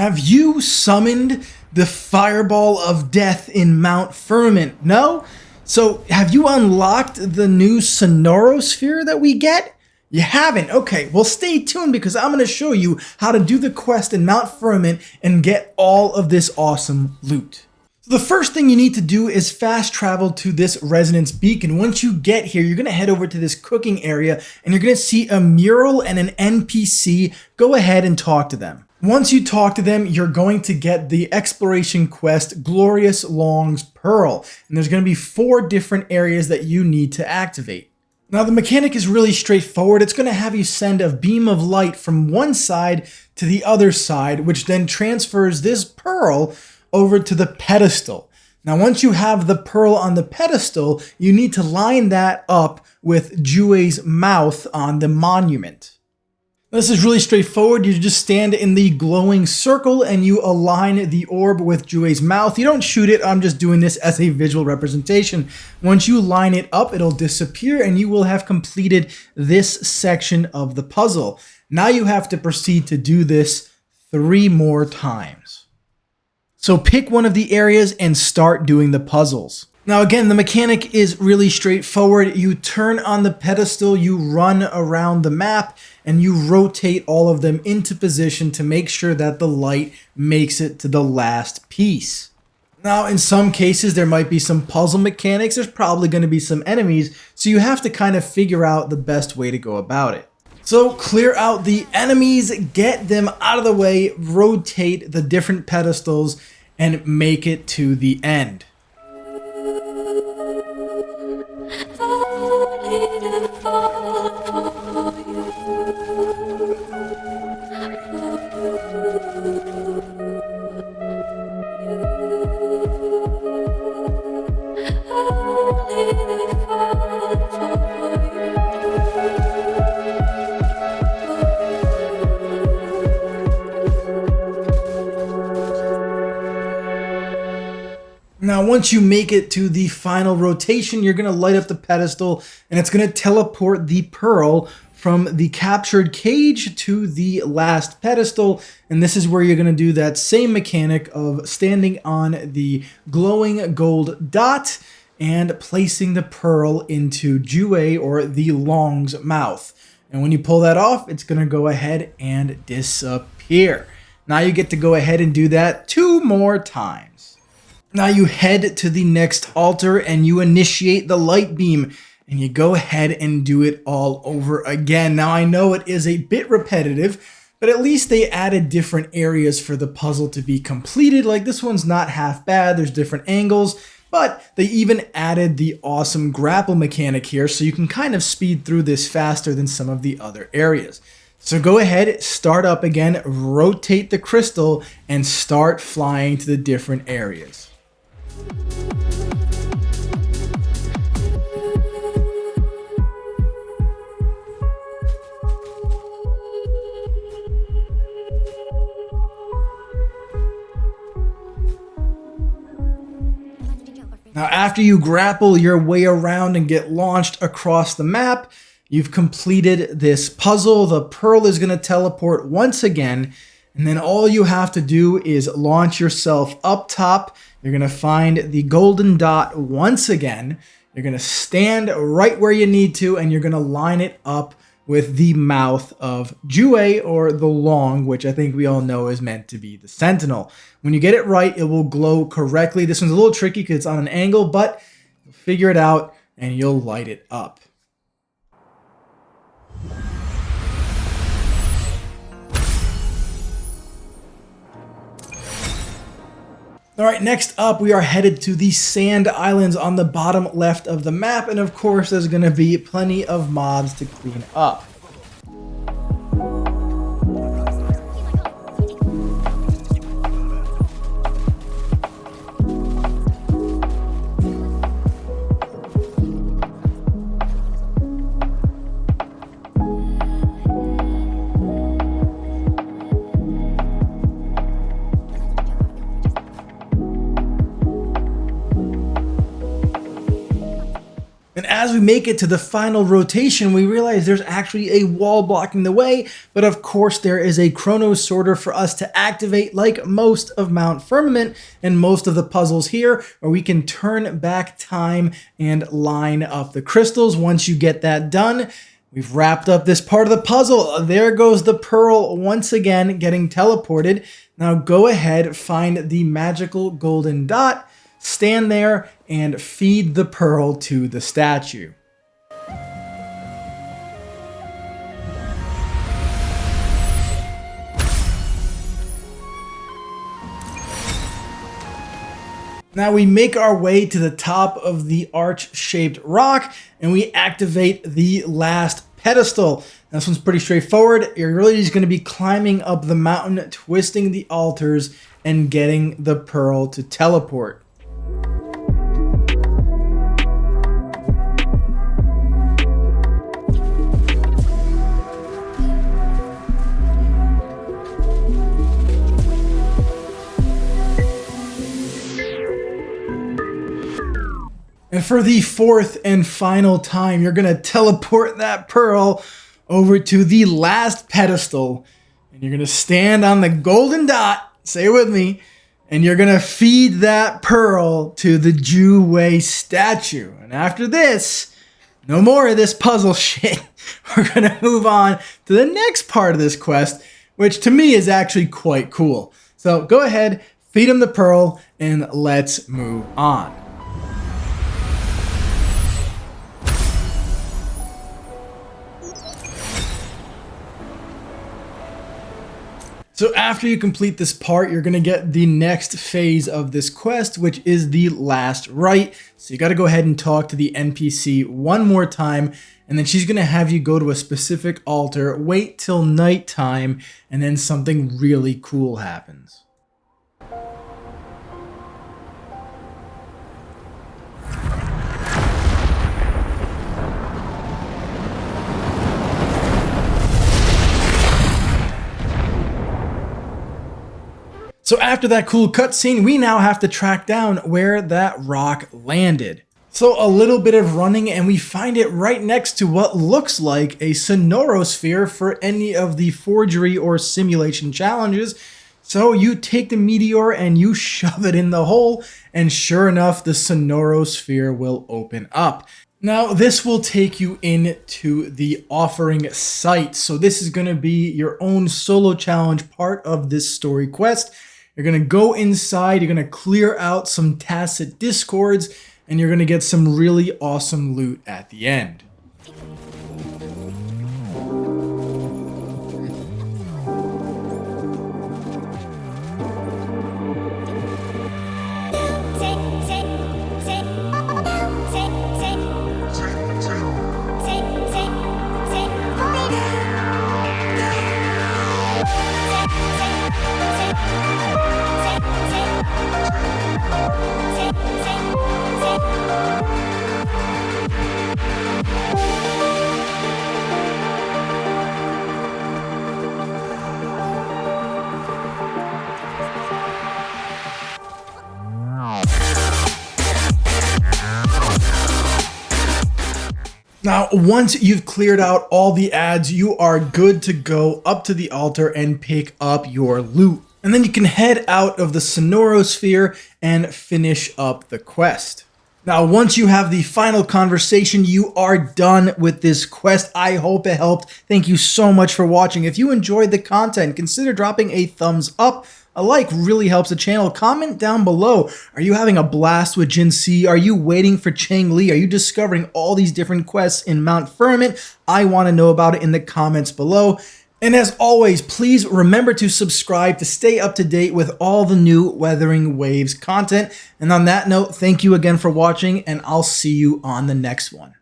Have you summoned the Fireball of Death in Mount Firmament? No? So have you unlocked the new Sonorosphere that we get? You haven't? Okay, well stay tuned because I'm going to show you how to do the quest in Mount Firmament and get all of this awesome loot. So the first thing you need to do is fast travel to this Resonance Beacon. Once you get here, you're going to head over to this cooking area and you're going to see a mural and an NPC. Go ahead and talk to them. Once you talk to them, you're going to get the exploration quest, Glorious Loong's Pearl. And there's going to be 4 different areas that you need to activate. Now the mechanic is really straightforward. It's going to have you send a beam of light from one side to the other side, which then transfers this pearl over to the pedestal. Now once you have the pearl on the pedestal, you need to line that up with Jue's mouth on the monument. This is really straightforward. You just stand in the glowing circle and you align the orb with Jue's mouth. You don't shoot it. I'm just doing this as a visual representation. Once you line it up, it'll disappear and you will have completed this section of the puzzle. Now you have to proceed to do this 3 more times. So pick one of the areas and start doing the puzzles. Now again, the mechanic is really straightforward. You turn on the pedestal, you run around the map, and you rotate all of them into position to make sure that the light makes it to the last piece. Now in some cases there might be some puzzle mechanics, there's probably going to be some enemies, so you have to kind of figure out the best way to go about it. So clear out the enemies, get them out of the way, rotate the different pedestals, and make it to the end. Now, once you make it to the final rotation, you're going to light up the pedestal and it's going to teleport the pearl from the captured cage to the last pedestal. And this is where you're going to do that same mechanic of standing on the glowing gold dot and placing the pearl into Jue or the Loong's mouth. And when you pull that off, it's going to go ahead and disappear. Now you get to go ahead and do that 2 more times. Now you head to the next altar and you initiate the light beam and you go ahead and do it all over again. Now I know it is a bit repetitive, but at least they added different areas for the puzzle to be completed. Like this one's not half bad, there's different angles, but they even added the awesome grapple mechanic here so you can kind of speed through this faster than some of the other areas. So go ahead, start up again, rotate the crystal, and start flying to the different areas. Now, after you grapple your way around and get launched across the map, you've completed this puzzle. The pearl is going to teleport once again, and then all you have to do is launch yourself up top. You're going to find the golden dot once again. You're going to stand right where you need to, and you're going to line it up with the mouth of Jue or the Loong, which I think we all know is meant to be the Sentinel. When you get it right, it will glow correctly. This one's a little tricky because it's on an angle, but you'll figure it out and you'll light it up. All right, next up, we are headed to the Sand Islands on the bottom left of the map. And of course, there's going to be plenty of mobs to clean up. as we make it to the final rotation, we realize there's actually a wall blocking the way, but of course there is a chrono sorter for us to activate, like most of Mount Firmament and most of the puzzles here, where we can turn back time and line up the crystals. Once you get that done, we've wrapped up this part of the puzzle. There goes the pearl once again getting teleported. Now go ahead, find the magical golden dot, stand there, and feed the pearl to the statue. Now we make our way to the top of the arch-shaped rock, and we activate the last pedestal. Now, this one's pretty straightforward. You're really just going to be climbing up the mountain, twisting the altars, and getting the pearl to teleport. And for the fourth and final time, you're going to teleport that pearl over to the last pedestal. And you're going to stand on the golden dot, say it with me, and you're going to feed that pearl to the Ju-Wei statue. And after this, no more of this puzzle shit. We're going to move on to the next part of this quest, which to me is actually quite cool. So go ahead, feed him the pearl, and let's move on. So after you complete this part, you're going to get the next phase of this quest, which is the last rite. So you got to go ahead and talk to the NPC one more time, and then she's going to have you go to a specific altar, wait till nighttime, and then something really cool happens. So after that cool cutscene, we now have to track down where that rock landed. So a little bit of running and we find it right next to what looks like a sonorosphere for any of the forgery or simulation challenges. So you take the meteor and you shove it in the hole, and sure enough, the sonorosphere will open up. Now this will take you into the offering site. So this is going to be your own solo challenge part of this story quest. You're going to go inside, you're going to clear out some tacit discords, and you're going to get some really awesome loot at the end. Now, once you've cleared out all the ads, you are good to go up to the altar and pick up your loot. And then you can head out of the sonorosphere and finish up the quest. Now, once you have the final conversation, you are done with this quest. I hope it helped. Thank you so much for watching. If you enjoyed the content, consider dropping a thumbs up. A like really helps the channel. Comment down below. Are you having a blast with Jin Si? Are you waiting for Chang Li? Are you discovering all these different quests in Mount Firmament? I want to know about it in the comments below. And as always, please remember to subscribe to stay up to date with all the new Wuthering Waves content. And on that note, thank you again for watching, and I'll see you on the next one.